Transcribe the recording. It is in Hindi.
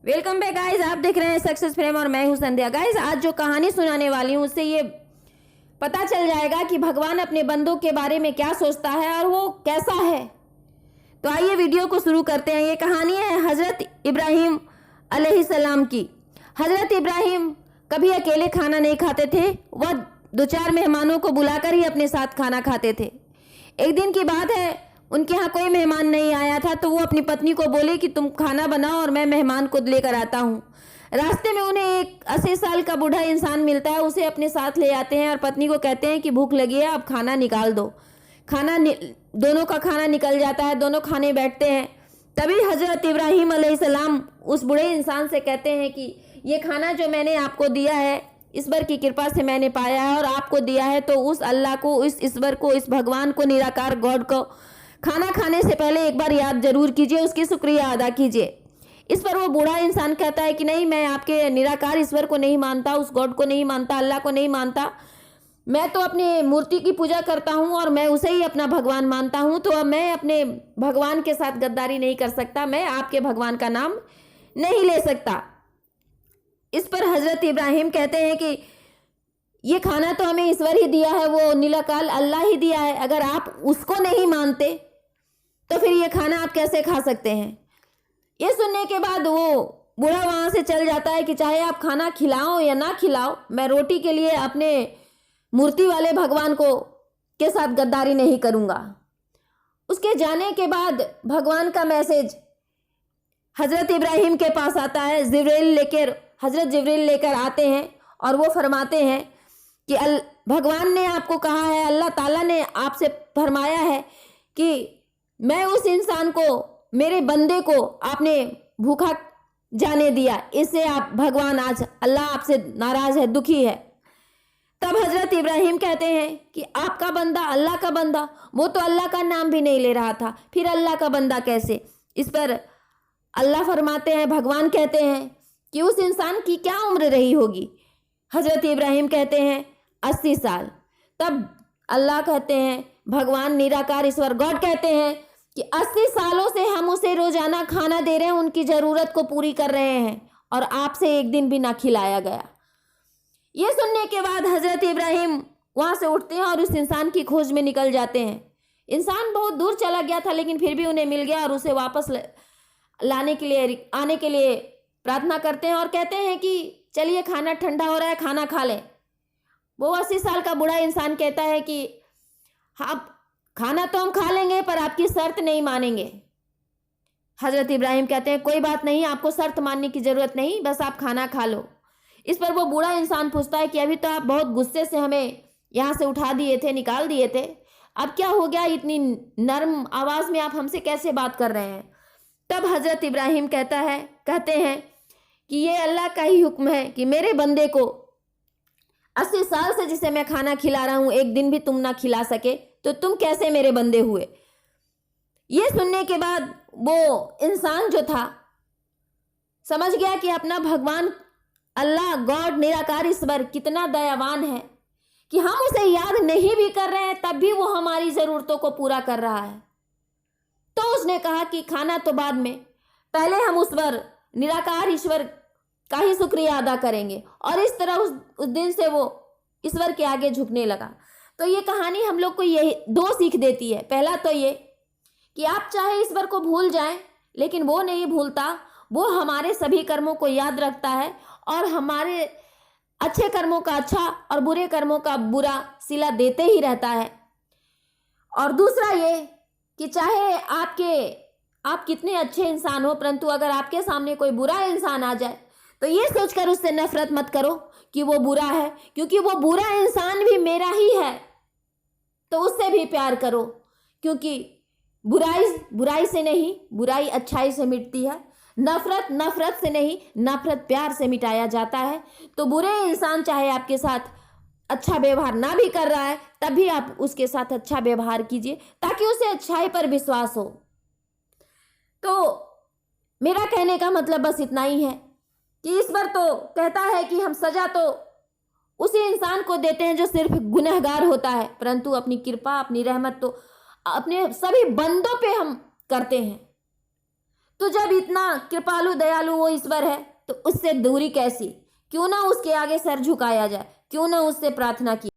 वेलकम बैक गाइस, आप देख रहे हैं सक्सेस फ्रेम और मैं हूं संध्या। गाइस, आज जो कहानी सुनाने वाली हूं उससे ये पता चल जाएगा कि भगवान अपने बंदों के बारे में क्या सोचता है और वो कैसा है। तो आइए वीडियो को शुरू करते हैं। ये कहानी है हज़रत इब्राहिम अलैहिस्सलाम की। हज़रत इब्राहिम कभी अकेले खाना नहीं खाते थे, वह 2-4 मेहमानों को बुलाकर ही अपने साथ खाना खाते थे। एक दिन की बात है, उनके यहाँ कोई मेहमान नहीं आया था, तो वो अपनी पत्नी को बोले कि तुम खाना बनाओ और मैं मेहमान को लेकर आता हूँ। रास्ते में उन्हें एक 80 साल का बूढ़ा इंसान मिलता है, उसे अपने साथ ले आते हैं और पत्नी को कहते हैं कि भूख लगी है, अब खाना निकाल दो। दोनों का खाना निकल जाता है, दोनों खाने बैठते हैं। तभी हज़रत इब्राहिम अलैहिस्सलाम उस बूढ़े इंसान से कहते हैं कि ये खाना जो मैंने आपको दिया है, ईश्वर की कृपा से मैंने पाया है और आपको दिया है, तो उस अल्लाह को, इस ईश्वर को, इस भगवान को, निराकार गॉड को खाना खाने से पहले एक बार याद जरूर कीजिए, उसकी शुक्रिया अदा कीजिए। इस पर वो बूढ़ा इंसान कहता है कि नहीं, मैं आपके निराकार ईश्वर को नहीं मानता, उस गॉड को नहीं मानता, अल्लाह को नहीं मानता। मैं तो अपनी मूर्ति की पूजा करता हूँ और मैं उसे ही अपना भगवान मानता हूँ, तो अब मैं अपने भगवान के साथ गद्दारी नहीं कर सकता, मैं आपके भगवान का नाम नहीं ले सकता। इस पर हज़रत इब्राहिम कहते हैं कि ये खाना तो हमें ईश्वर ही दिया है, वो निराकार अल्लाह ही दिया है, अगर आप उसको नहीं मानते तो फिर ये खाना आप कैसे खा सकते हैं। ये सुनने के बाद वो बूढ़ा वहाँ से चल जाता है कि चाहे आप खाना खिलाओ या ना खिलाओ, मैं रोटी के लिए अपने मूर्ति वाले भगवान को के साथ गद्दारी नहीं करूँगा। उसके जाने के बाद भगवान का मैसेज हज़रत इब्राहिम के पास आता है। हज़रत जिब्रील लेकर आते हैं और वो फरमाते हैं कि भगवान ने आपको कहा है, अल्लाह ताला ने आपसे फरमाया है कि मैं उस इंसान को, मेरे बंदे को आपने भूखा जाने दिया, इससे आप भगवान, आज अल्लाह आपसे नाराज़ है, दुखी है। तब हज़रत इब्राहिम कहते हैं कि आपका बंदा, अल्लाह का बंदा, वो तो अल्लाह का नाम भी नहीं ले रहा था, फिर अल्लाह का बंदा कैसे। इस पर अल्लाह फरमाते हैं, भगवान कहते हैं कि उस इंसान की क्या उम्र रही होगी। हज़रत इब्राहिम कहते हैं 80 साल। तब अल्लाह कहते हैं, भगवान निराकार ईश्वर गॉड कहते हैं कि 80 सालों से हम उसे रोजाना खाना दे रहे हैं, उनकी ज़रूरत को पूरी कर रहे हैं और आपसे एक दिन भी ना खिलाया गया। ये सुनने के बाद हज़रत इब्राहिम वहाँ से उठते हैं और उस इंसान की खोज में निकल जाते हैं। इंसान बहुत दूर चला गया था, लेकिन फिर भी उन्हें मिल गया और उसे वापस आने के लिए प्रार्थना करते हैं और कहते हैं कि चलिए, खाना ठंडा हो रहा है, खाना खा लें। वो 80 साल का बूढ़ा इंसान कहता है कि हाँ, खाना तो हम खा लेंगे, पर आपकी शर्त नहीं मानेंगे। हज़रत इब्राहिम कहते हैं कोई बात नहीं, आपको शर्त मानने की ज़रूरत नहीं, बस आप खाना खा लो। इस पर वो बूढ़ा इंसान पूछता है कि अभी तो आप बहुत गुस्से से हमें यहाँ से उठा दिए थे, निकाल दिए थे, अब क्या हो गया, इतनी नर्म आवाज़ में आप हमसे कैसे बात कर रहे हैं। तब हज़रत इब्राहिम कहते हैं कि ये अल्लाह का ही हुक्म है कि मेरे बंदे को 80 साल से जिसे मैं खाना खिला रहा हूँ, एक दिन भी तुम ना खिला सके, तो तुम कैसे मेरे बंदे हुए। ये सुनने के बाद वो इंसान जो था समझ गया कि अपना भगवान अल्लाह गॉड निराकार ईश्वर कितना दयावान है कि हम उसे याद नहीं भी कर रहे हैं, तब भी वो हमारी ज़रूरतों को पूरा कर रहा है। तो उसने कहा कि खाना तो बाद में, पहले हम उस पर निराकार ईश्वर का ही शुक्रिया अदा करेंगे। और इस तरह उस दिन से वो ईश्वर के आगे झुकने लगा। तो ये कहानी हम लोग को यही 2 सीख देती है। पहला तो ये कि आप चाहे ईश्वर को भूल जाएं, लेकिन वो नहीं भूलता, वो हमारे सभी कर्मों को याद रखता है और हमारे अच्छे कर्मों का अच्छा और बुरे कर्मों का बुरा सिला देते ही रहता है। और दूसरा ये कि चाहे आप कितने अच्छे इंसान हो, परंतु अगर आपके सामने कोई बुरा इंसान आ जाए तो ये सोचकर उससे नफरत मत करो कि वो बुरा है, क्योंकि वो बुरा इंसान भी मेरा ही है। तो उससे भी प्यार करो, क्योंकि बुराई से नहीं, बुराई अच्छाई से मिटती है। नफरत से नहीं, नफरत प्यार से मिटाया जाता है। तो बुरे इंसान चाहे आपके साथ अच्छा व्यवहार ना भी कर रहा है, तब भी आप उसके साथ अच्छा व्यवहार कीजिए, ताकि उसे अच्छाई पर विश्वास हो। तो मेरा कहने का मतलब बस इतना ही है कि ईश्वर तो कहता है कि हम सजा तो उसी इंसान को देते हैं जो सिर्फ गुनहगार होता है, परंतु अपनी कृपा, अपनी रहमत तो अपने सभी बंदों पे हम करते हैं। तो जब इतना कृपालु दयालु वो ईश्वर है तो उससे दूरी कैसी? क्यों ना उसके आगे सर झुकाया जाए, क्यों ना उससे प्रार्थना की